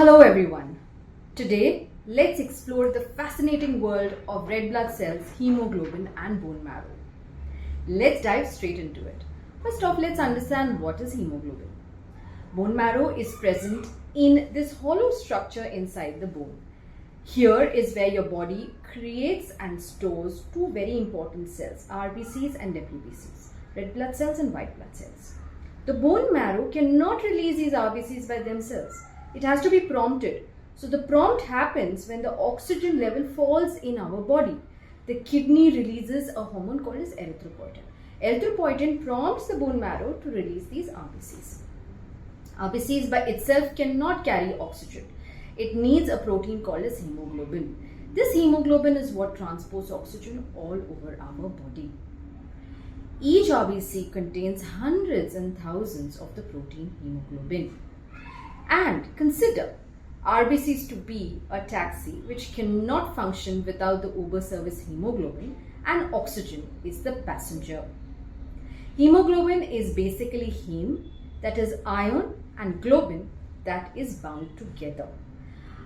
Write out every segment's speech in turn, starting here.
Hello everyone. Today, let's explore the fascinating world of red blood cells, hemoglobin and bone marrow. Let's dive straight into it. First off, let's understand what is hemoglobin. Bone marrow is present in this hollow structure inside the bone. Here is where your body creates and stores two very important cells, RBCs and WBCs, red blood cells and white blood cells. The bone marrow cannot release these RBCs by themselves. It has to be prompted. So the prompt happens when the oxygen level falls in our body. The kidney releases a hormone called as erythropoietin. Erythropoietin prompts the bone marrow to release these RBCs. RBCs by itself cannot carry oxygen. It needs a protein called as hemoglobin. This hemoglobin is what transports oxygen all over our body. Each RBC contains hundreds and thousands of the protein hemoglobin. And consider RBCs to be a taxi which cannot function without the Uber service hemoglobin, and oxygen is the passenger. Hemoglobin is basically heme, that is iron, and globin, that is bound together.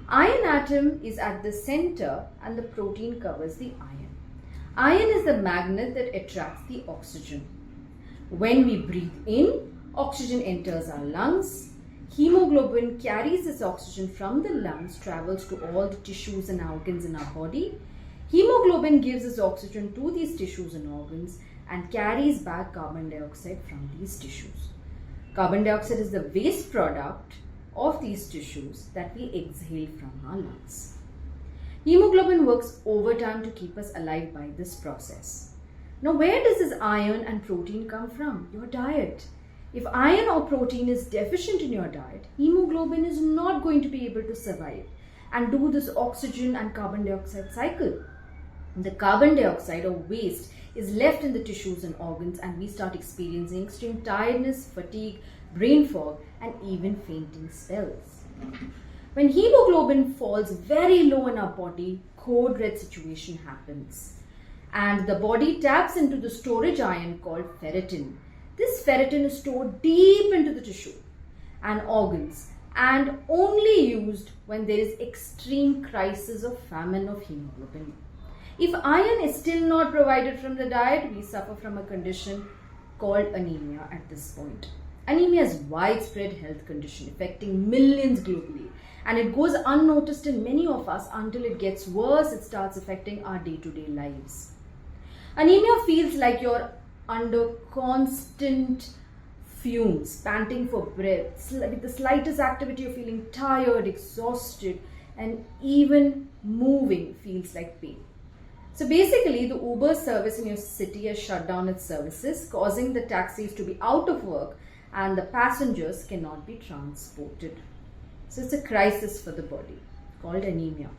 Iron atom is at the center and the protein covers the iron. Iron is the magnet that attracts the oxygen. When we breathe in, oxygen enters our lungs. Hemoglobin carries this oxygen from the lungs, travels to all the tissues and organs in our body. Hemoglobin gives this oxygen to these tissues and organs and carries back carbon dioxide from these tissues. Carbon dioxide is the waste product of these tissues that we exhale from our lungs. Hemoglobin works overtime to keep us alive by this process. Now, where does this iron and protein come from? Your diet. If iron or protein is deficient in your diet, hemoglobin is not going to be able to survive and do this oxygen and carbon dioxide cycle. The carbon dioxide or waste is left in the tissues and organs, and we start experiencing extreme tiredness, fatigue, brain fog, and even fainting spells. When hemoglobin falls very low in our body, code red situation happens, and the body taps into the storage ion called ferritin. This ferritin is stored deep into the tissue and organs and only used when there is extreme crisis of famine of hemoglobin. If iron is still not provided from the diet, we suffer from a condition called anemia at this point. Anemia is a widespread health condition affecting millions globally, and it goes unnoticed in many of us until it gets worse. It starts affecting our day-to-day lives. Anemia feels like you're under constant fumes, panting for breath. With the slightest activity, you're feeling tired, exhausted, and even moving feels like pain. So basically, the Uber service in your city has shut down its services, causing the taxis to be out of work and the passengers cannot be transported. So it's a crisis for the body called anemia.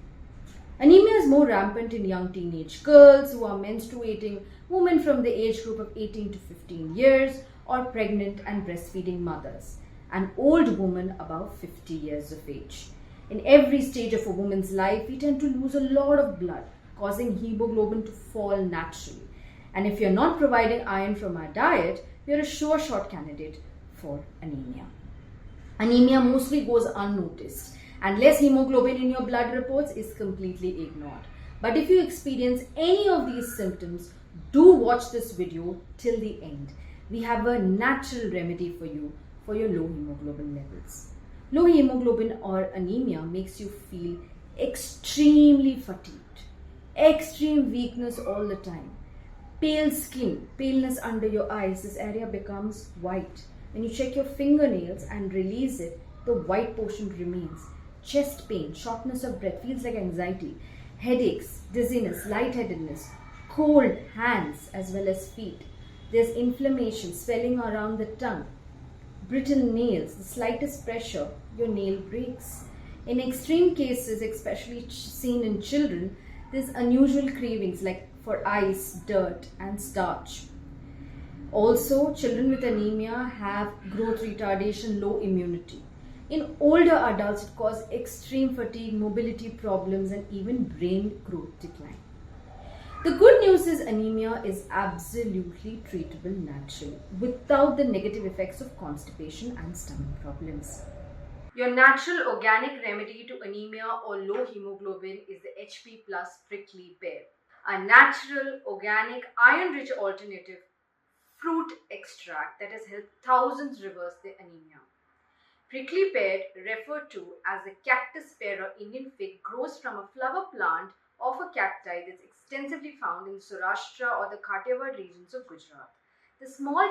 Anemia is more rampant in young teenage girls who are menstruating, women from the age group of 18 to 15 years, or pregnant and breastfeeding mothers, and old women above 50 years of age. In every stage of a woman's life, we tend to lose a lot of blood, causing hemoglobin to fall naturally. And if you're not providing iron from our diet, you're a sure shot candidate for anemia. Anemia mostly goes unnoticed, and less hemoglobin in your blood reports is completely ignored. But if you experience any of these symptoms, do watch this video till the end. We have a natural remedy for you for your low hemoglobin levels. Low hemoglobin or anemia makes you feel extremely fatigued, extreme weakness all the time, pale skin, paleness under your eyes. This area becomes white. When you check your fingernails and release it, the white portion remains. Chest pain, shortness of breath, feels like anxiety, headaches, dizziness, lightheadedness, cold hands as well as feet. There's inflammation, swelling around the tongue, brittle nails, the slightest pressure, your nail breaks. In extreme cases, especially seen in children, there's unusual cravings like for ice, dirt, and starch. Also, children with anemia have growth retardation, low immunity. In older adults, it causes extreme fatigue, mobility problems, and even brain growth decline. The good news is anemia is absolutely treatable naturally without the negative effects of constipation and stomach problems. Your natural organic remedy to anemia or low hemoglobin is the HP Plus Prickly Pear, a natural, organic, iron-rich alternative fruit extract that has helped thousands reverse their anemia. Prickly pear, referred to as the cactus pear or Indian fig, grows from a flower plant of a cacti that's extensively found in Saurashtra or the Kathiawar regions of Gujarat. The small,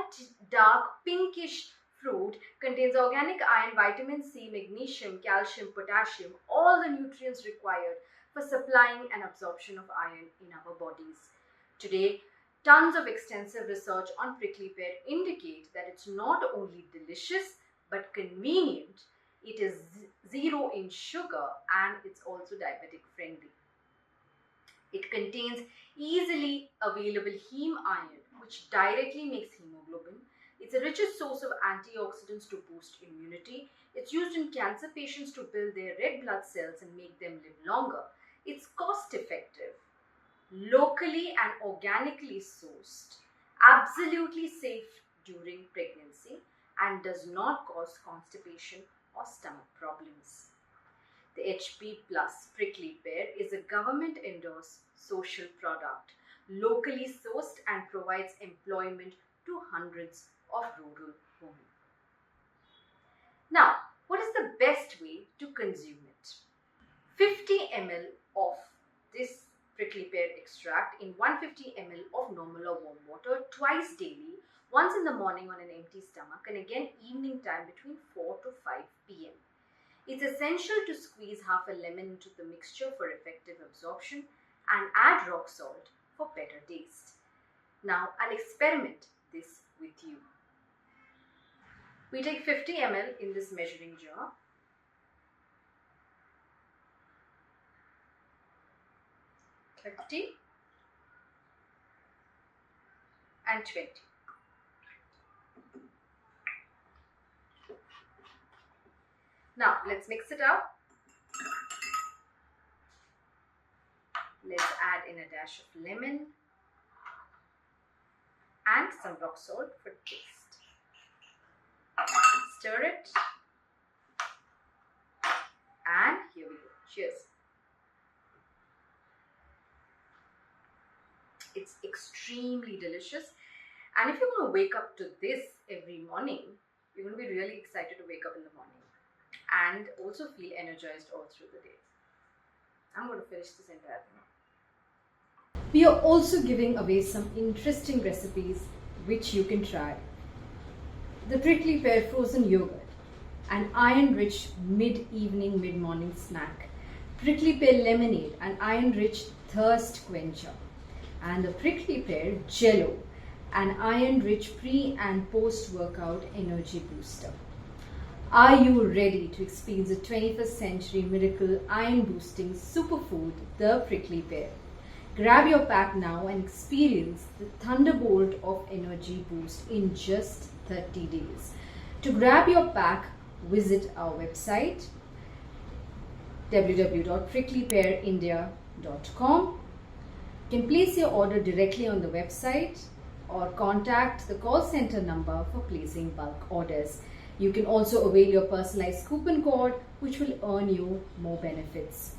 dark, pinkish fruit contains organic iron, vitamin C, magnesium, calcium, potassium, all the nutrients required for supplying and absorption of iron in our bodies. Today, tons of extensive research on prickly pear indicate that it's not only delicious but convenient. It is zero in sugar and it's also diabetic friendly. It contains easily available heme iron, which directly makes hemoglobin. It's the richest source of antioxidants to boost immunity. It's used in cancer patients to build their red blood cells and make them live longer. It's cost effective, locally and organically sourced, absolutely safe during pregnancy, and does not cause constipation or stomach problems. The HP Plus Prickly Pear is a government-endorsed social product, locally sourced and provides employment to hundreds of rural women. Now, what is the best way to consume it? 50 ml of this prickly pear extract in 150 ml of normal or warm water twice daily, once in the morning on an empty stomach and again evening time between 4 to 5 p.m. It's essential to squeeze half a lemon into the mixture for effective absorption and add rock salt for better taste. Now I'll experiment this with you. We take 50 ml in this measuring jar. And 20. Now let's mix it up. Let's add in a dash of lemon and some rock salt for taste. Stir it, and here we go. Cheers. It's extremely delicious, and if you're going to wake up to this every morning, you're going to be really excited to wake up in the morning and also feel energized all through the day. I'm going to finish this entire thing. We are also giving away some interesting recipes which you can try. The prickly pear frozen yogurt, an iron-rich mid-evening, mid-morning snack. Prickly pear lemonade, an iron-rich thirst quencher. And the prickly pear jello, an iron-rich pre- and post-workout energy booster. Are you ready to experience the 21st century miracle iron-boosting superfood, the prickly pear? Grab your pack now and experience the thunderbolt of energy boost in just 30 days. To grab your pack, visit our website www.pricklypearindia.com. You can place your order directly on the website or contact the call center number for placing bulk orders. You can also avail your personalized coupon code, which will earn you more benefits.